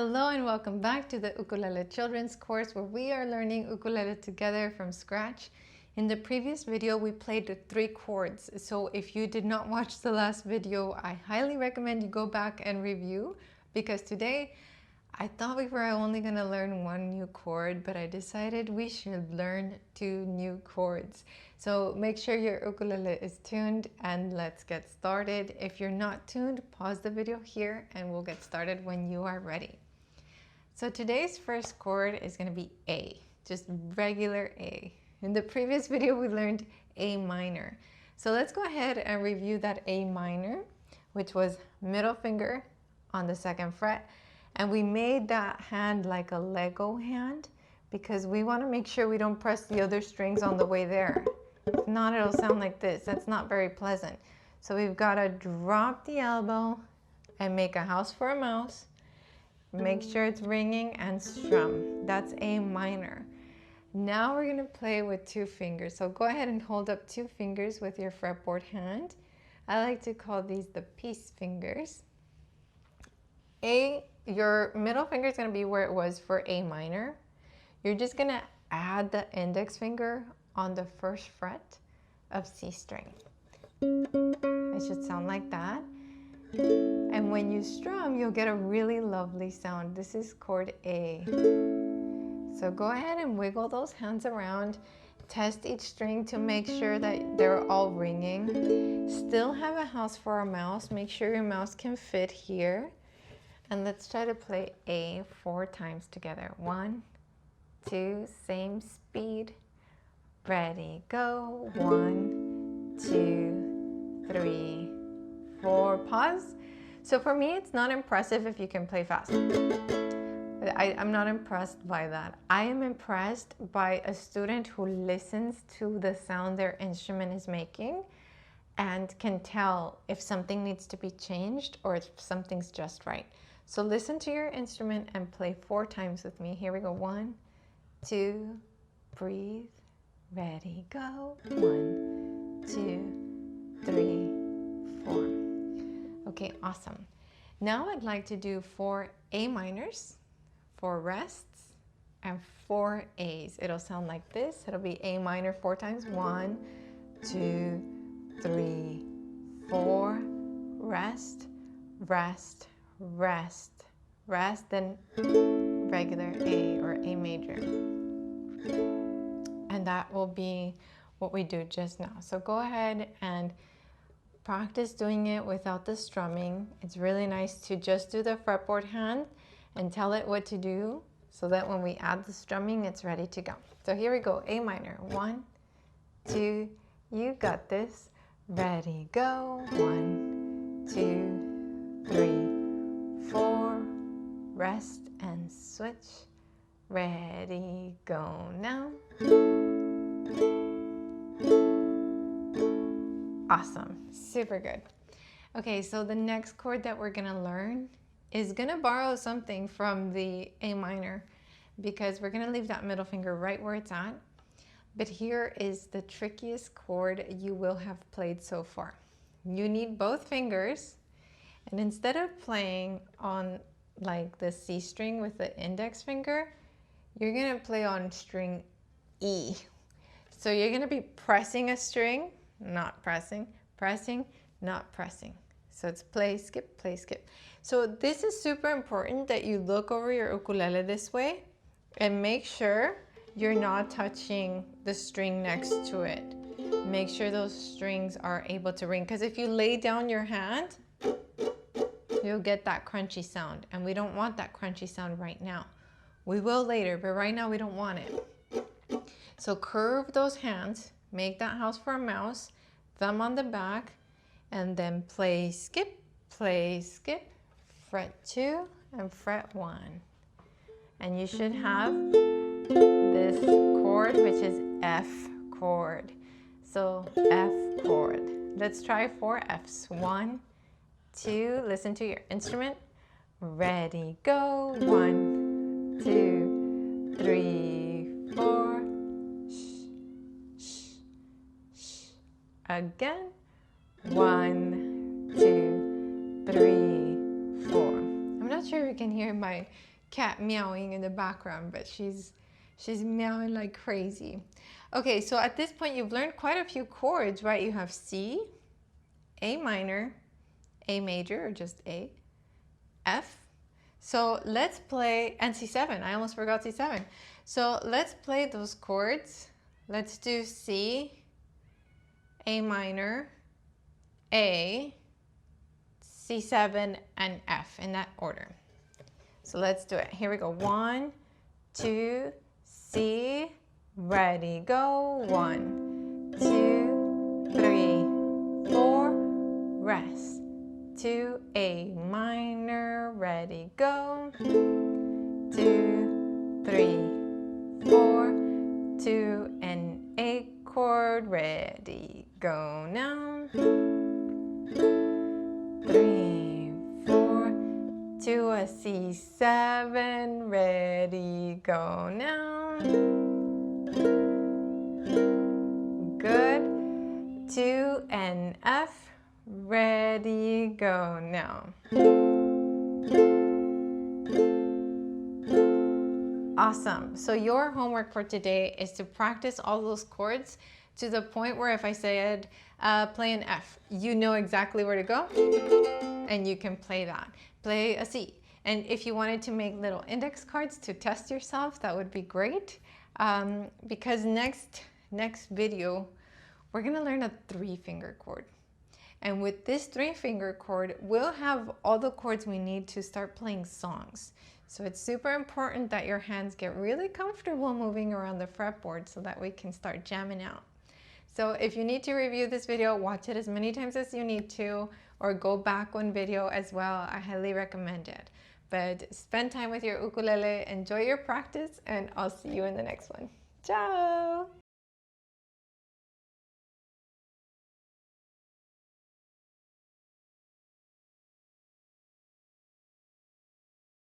Hello and welcome back to the Ukulele Children's course where we are learning ukulele together from scratch. In the previous video we played the 3 chords, so if you did not watch the last video, I highly recommend you go back and review, because today I thought we were only going to learn 1 new chord, but I decided we should learn 2 new chords. So make sure your ukulele is tuned and let's get started. If you're not tuned, pause the video here and we'll get started when you are ready. So today's first chord is going to be A, just regular A. In the previous video we learned A minor. So let's go ahead and review that A minor, which was middle finger on the 2nd fret. And we made that hand like a Lego hand because we want to make sure we don't press the other strings on the way there. If not, it'll sound like this. That's not very pleasant. So we've got to drop the elbow and make a house for a mouse. Make sure it's ringing and strum. That's A minor. Now we're going to play with 2 fingers. So go ahead and hold up 2 fingers with your fretboard hand. I like to call these the peace fingers. Your middle finger is going to be where it was for A minor. You're just going to add the index finger on the 1st fret of C string. It should sound like that. And when you strum, you'll get a really lovely sound. This is chord A. So go ahead and wiggle those hands around. Test each string to make sure that they're all ringing. Still have a house for a mouse. Make sure your mouse can fit here. And let's try to play A 4 times together. 1, 2, same speed. Ready, go. 1, 2, 3, 4. Pause. So for me, it's not impressive if you can play fast. I'm not impressed by that. I am impressed by a student who listens to the sound their instrument is making and can tell if something needs to be changed or if something's just right. So listen to your instrument and play 4 times with me. Here we go. 1, 2, breathe. Ready, go. 1, 2, 3, 4. Okay, awesome. Now I'd like to do 4 A minors, 4 rests, and 4 A's. It'll sound like this. It'll be A minor 4 times. 1, 2, 3, 4. Rest, rest, rest, rest, then regular A or A major. And that will be what we do just now. So go ahead and practice doing it without the strumming. It's really nice to just do the fretboard hand and tell it what to do so that when we add the strumming, it's ready to go. So here we go, A minor. 1, 2, you got this. Ready, go. 1, 2, 3, 4. Rest and switch. Ready, go now. Awesome, super good. Okay, so the next chord that we're gonna learn is gonna borrow something from the A minor because we're gonna leave that middle finger right where it's at. But here is the trickiest chord you will have played so far. You need both fingers, and instead of playing on like the C string with the index finger, you're gonna play on string E. So you're gonna be pressing a string, not pressing, pressing, not pressing. So it's play, skip, play, skip. So this is super important that you look over your ukulele this way and make sure you're not touching the string next to it. Make sure those strings are able to ring, because if you lay down your hand, you'll get that crunchy sound, and we don't want that crunchy sound right now. We will later, but right now we don't want it. So curve those hands, make that house for a mouse, thumb on the back, and then play, skip, fret 2 and fret 1. And you should have this chord, which is F chord. So F chord. Let's try 4 Fs. 1, 2, listen to your instrument. Ready, go. 1, 2, 3, 4. Shh, shh, shh. Again. 1, 2, 3, 4. I'm not sure if you can hear my cat meowing in the background, but she's meowing like crazy. Okay, so at this point you've learned quite a few chords, right? You have C, A minor, A major, or just A, F. So let's play, and C7. I almost forgot C7. So let's play those chords. Let's do C, A minor, A, C7, and F in that order. So let's do it. Here we go. 1, 2, C, ready, go. 1, 2, 3, 4, rest. 2, A minor, ready, go. 2, 3, 4, 2, an A chord, ready, go now. 3, 4, 2, a C7, ready, go now. Good. 2, an F, ready, go now. Awesome. So your homework for today is to practice all those chords to the point where if I said play an F, you know exactly where to go and you can play that. Play a C. And if you wanted to make little index cards to test yourself, that would be great. Because next video, we're gonna learn a 3-finger chord. And with this 3-finger chord, we'll have all the chords we need to start playing songs. So it's super important that your hands get really comfortable moving around the fretboard so that we can start jamming out. So if you need to review this video, watch it as many times as you need to, or go back one video as well. I highly recommend it. But spend time with your ukulele, enjoy your practice, and I'll see you in the next one. Ciao!